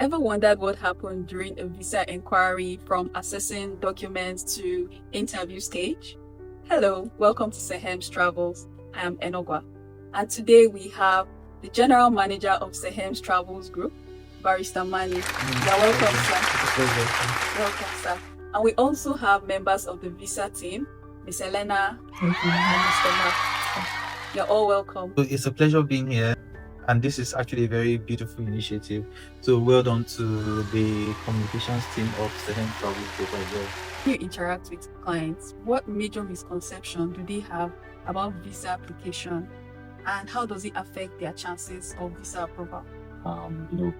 Ever wondered what happened during a visa inquiry from assessing documents to interview stage? Hello, welcome to Sehembz Travels. I am Enogwa, and today we have the General Manager of Sehembz Travels Group, Barrister Mani. You're welcome, sir. Welcome, sir. And we also have members of the visa team, Miss Elena and Mr. Mark. You're all welcome. So it's a pleasure being here, and this is actually a very beautiful initiative. So well done to the communications team of Sehembz Travels Group as well. When you interact with clients, what major misconception do they have about visa application, and how does it affect their chances of visa approval?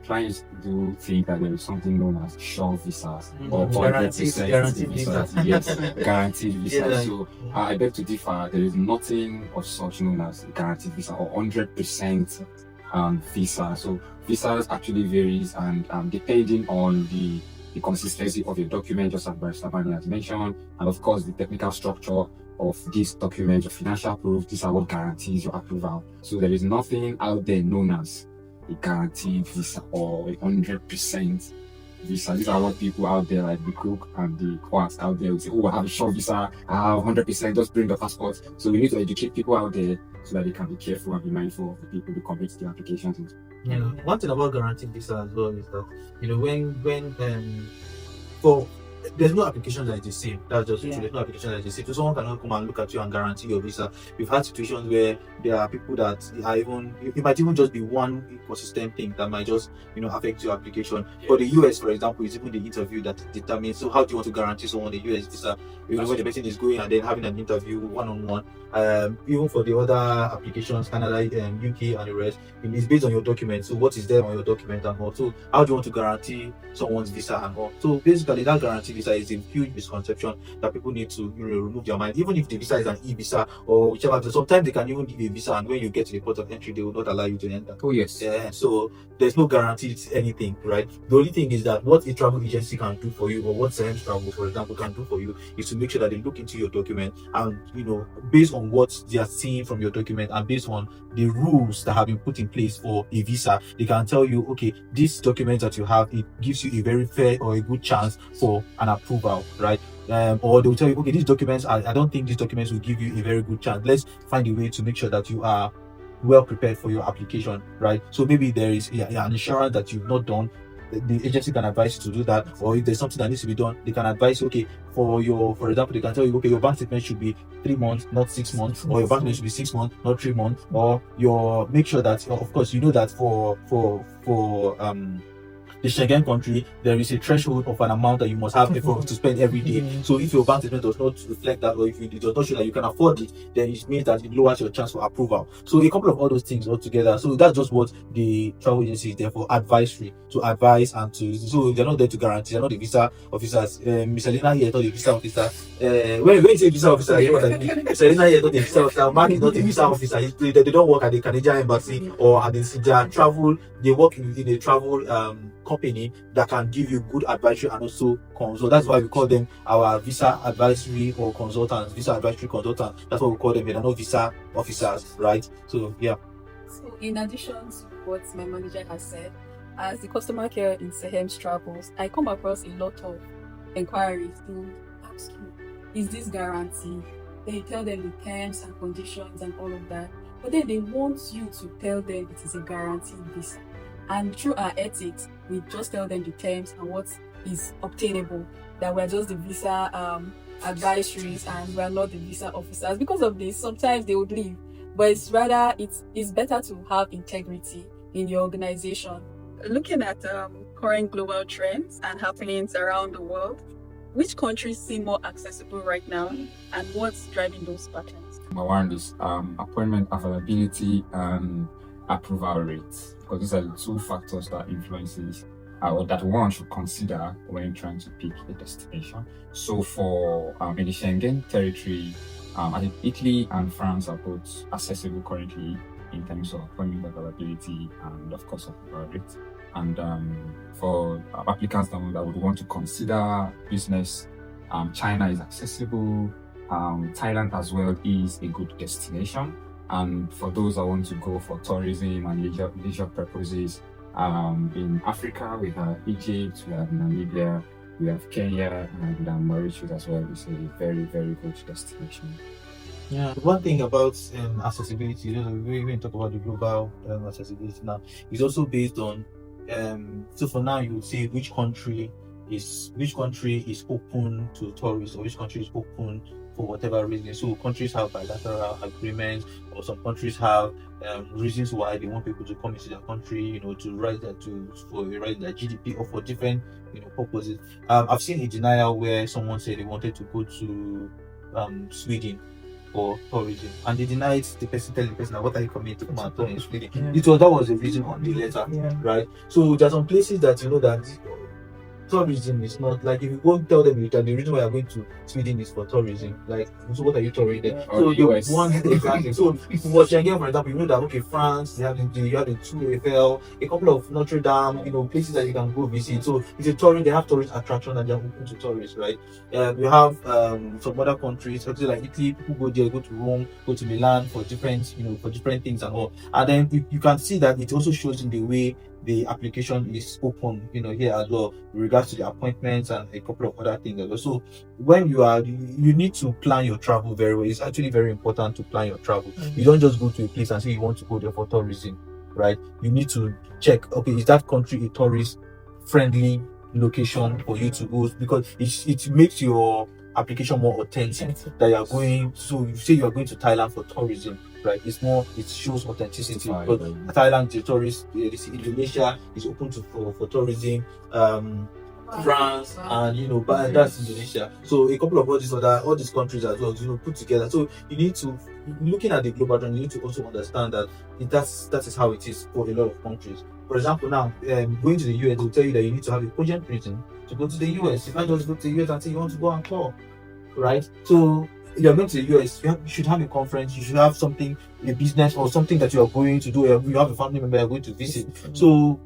Clients do think that there is something known as sure visas or Guaranteed 100% visas. Yes, guaranteed visas. Yeah. So I beg to differ. There is nothing of such known as guaranteed visa or 100% visa. So visas actually varies, and depending on the consistency of your document, just as Barrister Mani has mentioned, and of course the technical structure of this document, your financial proof, these are what guarantees your approval. So there is nothing out there known as a guaranteed visa or a 100% visa. These are what people out there, like the crook and the quacks out there, will say, oh, I have a short visa, I have 100%, just bring the passport. So we need to educate people out there so that they can be careful and be mindful of the people who commit their applications. One thing about guaranteed visa as well is that for there's no application that is the same. That's just true. There's no application that is the same. So someone cannot come and look at you and guarantee your visa. We've had situations where there are people that are it might even just be one inconsistent thing that might just affect your application. For the US, for example, it's even the interview that determines. So how do you want to guarantee someone the US visa? When the person is going and then having an interview one-on-one. Even for the other applications, Canada, UK, and the rest, it's based on your document. So what is there on your document and all? So how do you want to guarantee someone's visa and all? So basically, that guarantee visa is a huge misconception that people need to remove their mind. Even if the visa is an e-visa or whichever, sometimes they can even give you a visa, and when you get to the port of entry, they will not allow you to enter. Oh yes. Yeah. So there's no guaranteed anything, right? The only thing is that what a travel agency can do for you, or what Sehembz Travel, for example, can do for you, is to make sure that they look into your document and based on what they are seeing from your document and based on the rules that have been put in place for a visa, they can tell you, okay, this document that you have, it gives you a very fair or a good chance for an approval, right? Or they will tell you, okay, these documents, I don't think these documents will give you a very good chance. Let's find a way to make sure that you are well prepared for your application, right? So maybe there is an insurance that you've not done. The agency can advise you to do that, or if there's something that needs to be done, they can advise you, okay, for example, they can tell you, okay, your bank statement should be 3 months, not 6 months, or your bank statement should be 6 months, not 3 months, or make sure that, of course, that for the Schengen country, there is a threshold of an amount that you must have to spend every day. So if your bank statement does not reflect that, or if it does not show that you can afford it, then it means that it lowers your chance for approval. So a couple of all those things all together. So that's just what the travel agency is there for, advisory, to advise and to. So they're not there to guarantee. They're not the visa officers. Miss Elena here is not the visa officer. When you say visa officer, you know what I mean. Miss Elena here is not the visa officer. Mark is not the visa officer. They don't work at the Canadian embassy or at the travel. They work in a travel company that can give you good advisory and also consult. That's why we call them our visa advisory or consultants, visa advisory consultants. That's what we call them. They're not visa officers, right? So yeah. So in addition to what my manager has said, as the customer care in Sehembz Travels, I come across a lot of inquiries to ask you, is this guaranteed? Then you tell them the terms and conditions and all of that, but then they want you to tell them it is a guaranteed visa. And through our ethics, we just tell them the terms and what is obtainable, that we're just the visa advisories and we're not the visa officers. Because of this, sometimes they would leave. But it's better to have integrity in your organization. Looking at current global trends and happenings around the world, which countries seem more accessible right now, and what's driving those patterns? Number one is appointment availability and approval rates, because these are the two factors that influences or that one should consider when trying to pick a destination. So for in the Schengen territory, I think Italy and France are both accessible currently in terms of appointment availability and of course approval rate. And for applicants that would want to consider business, China is accessible. Thailand as well is a good destination. And for those that want to go for tourism and leisure purposes, In Africa, we have Egypt, we have Namibia, we have Kenya, and Mauritius as well. It's a very, very good destination. Yeah, one thing about accessibility, we even talk about the global accessibility now, is also based on so for now you would say which country is open to tourists, or which country is open for whatever reason. So countries have bilateral agreements, or some countries have reasons why they want people to come into their country, to rise their GDP, or for different purposes. I've seen a denial where someone said they wanted to go to Sweden for tourism, and they denied. The person telling the person, "What are you coming to come and tour in Sweden?" That was the reason on the letter, right? So there are some places that that tourism is not like, if you go tell them that the reason why you're going to Sweden is for tourism, like, so what are you touring there? So the US. one exactly. So for Schengen, for example, you know that okay, France, they have the two Eiffel, a couple of Notre Dame, places that you can go visit. So it's a touring, they have tourist attraction and they're open to tourists, right? You have some other countries, actually like Italy, people go there, go to Rome, go to Milan for different things and all. And then you can see that it also shows in the way the application is open, here as well, with regards to the appointments and a couple of other things as well. So when you need to plan your travel very well. It's actually very important to plan your travel. You don't just go to a place and say you want to go there for tourism, right? You need to check, okay, is that country a tourist friendly location for you to go, because it makes your application more authentic that you are going. So you say you are going to Thailand for tourism, right? It shows authenticity, because Thailand is a tourist. Indonesia is open for tourism. France and but that's Indonesia. So a couple of all these countries as well, put together. So you need to, looking at the global trend, you need to also understand that that is how it is for a lot of countries. For example, now going to the US, they'll tell you that you need to have a cogent reason to go to the US. You can't just go to the US and say you want to go and tour, right? So you're going to the US, you should have a conference, you should have something, a business or something that you are going to do. You have a family member you're going to visit. So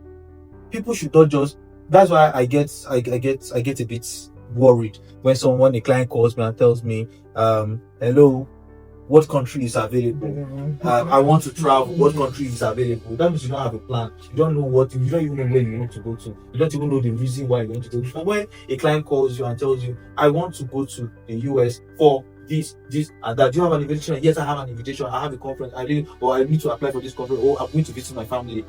people should not just. That's why I get a bit worried when a client calls me and tells me, hello, what country is available? I want to travel. What country is available? That means you don't have a plan. You don't know you don't even know where you want to go to. You don't even know the reason why you want to go. But when a client calls you and tells you, I want to go to the US for this and that, do you have an invitation? Yes, I have an invitation. I have a conference. I need to apply for this conference, or I'm going to visit my family.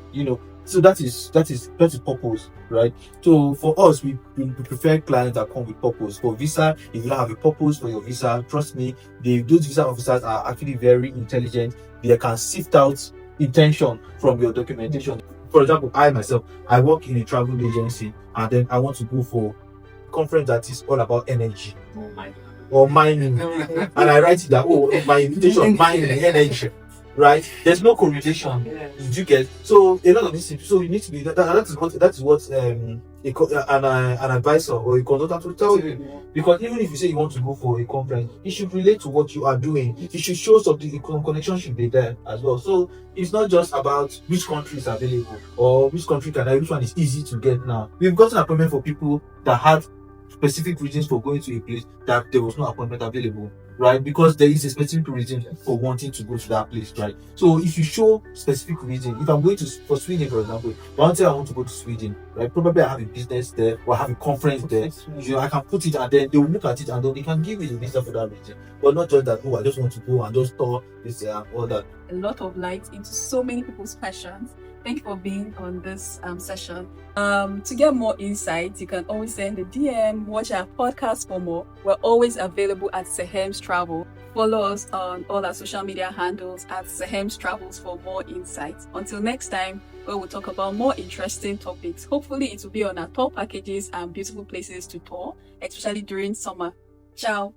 So that is purpose, right? So for us, we prefer clients that come with purpose. For visa, if you don't have a purpose for your visa, trust me, those visa officers are actually very intelligent. They can sift out intention from your documentation. For example, I myself, I work in a travel agency, and then I want to go for a conference that is all about energy or mining, and I write it that my invitation, mining, energy. Right? There's no correlation. Did you get? So a lot of these things. So you need to be that is what an advisor or a consultant will tell you. Because even if you say you want to go for a conference, it should relate to what you are doing. It should show something. The connection should be there as well. So it's not just about which country is available or which one is easy to get now. We've gotten an appointment for people that had specific reasons for going to a place that there was no appointment available, right? Because there is a specific reason for wanting to go to that place, right? So if you show specific reason, if I'm going for Sweden, for example, one day I want to go to Sweden, right? Probably I have a business there or I have a conference there. I can put it and then they will look at it and then they can give you the visa for that reason. But not just that, I just want to go and just tour this all that. A lot of light into so many people's passions. Thank you for being on this session. To get more insights, you can always send a DM, watch our podcast for more. We're always available at Sehembz Travel. Follow us on all our social media handles at Sehembz Travels for more insights. Until next time, where we'll talk about more interesting topics. Hopefully, it will be on our tour packages and beautiful places to tour, especially during summer. Ciao.